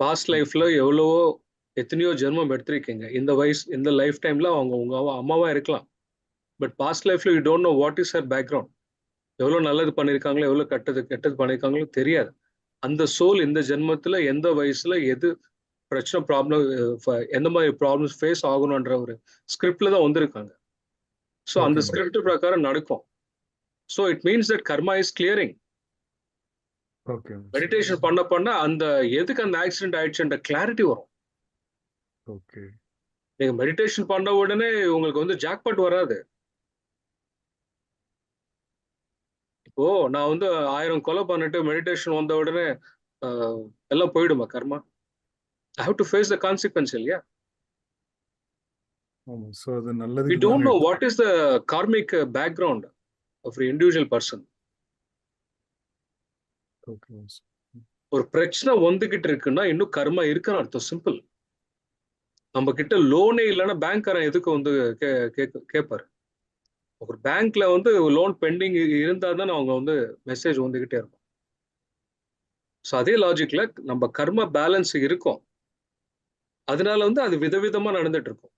Past ம். லைஃப்ல எவ்வளவோ எத்தனையோ ஜென்மம் எடுத்திருக்கீங்க. இந்த வயசு இந்த லைஃப் டைம்ல அவங்க உங்க அம்மாவா இருக்கலாம். பட் பாஸ்ட் லைஃப்ல you don't know what is her background. எவ்வளவு நல்லது பண்ணியிருக்காங்களோ, எவ்வளவு கெட்டது பண்ணியிருக்காங்களோ தெரியாது. அந்த சோல் இந்த ஜென்மத்துல எந்த வயசுல எது பிரச்சனை ப்ராப்ளம், எந்த மாதிரி ப்ராப்ளம்ஸ் ஃபேஸ் ஆகணுன்ற ஒரு ஸ்கிரிப்ட்ல தான் வந்திருக்காங்க. ஸோ அந்த ஓகே ப்ரோ. ஸ்கிரிப்ட் பிரகாரம் நடக்கும். So it means that karma is clearing. Okay. Meditation பண்ண பண்ண அந்த எதுக்கு அந்த ஆக்சிடென்ட் ஆயிடுச்சுன்ற கிளாரிட்டி வரும். ஓகே. நீங்க மெடிடேஷன் பண்ண உடனே உங்களுக்கு வந்து ஜாக்பாட் வராது. இப்போ நான் வந்து 1000 கொலை பண்ணிட்டு மெடிடேஷன் வந்த உடனே எல்லாம் போயிடுமா கர்மா? I have to face the consequences இல்லையா? ஆமா. ஸோ அது We நல்லதுக்கு don't தாங்க know what எடுத்துக்கணும். is the karmic background of an individual person. Okay. ஒரு பிரச்சனை வந்துகிட்டு இருக்குன்னா இன்னும் கர்மா இருக்குன்னு அர்த்தம். சிம்பிள். நம்ம கிட்ட லோனே இல்லைன்னா பேங்க்காரன் எதுக்கு வந்து கேட்பாரு? ஒரு பேங்க்ல வந்து லோன் பெண்டிங் இருந்தா தான் அவங்க வந்து மெசேஜ் வந்துகிட்டே இருக்கும். ஸோ அதே லாஜிக்ல நம்ம கர்மா பேலன்ஸ் இருக்கும். அதனால வந்து அது விதவிதமா நடந்துட்டு இருக்கும்.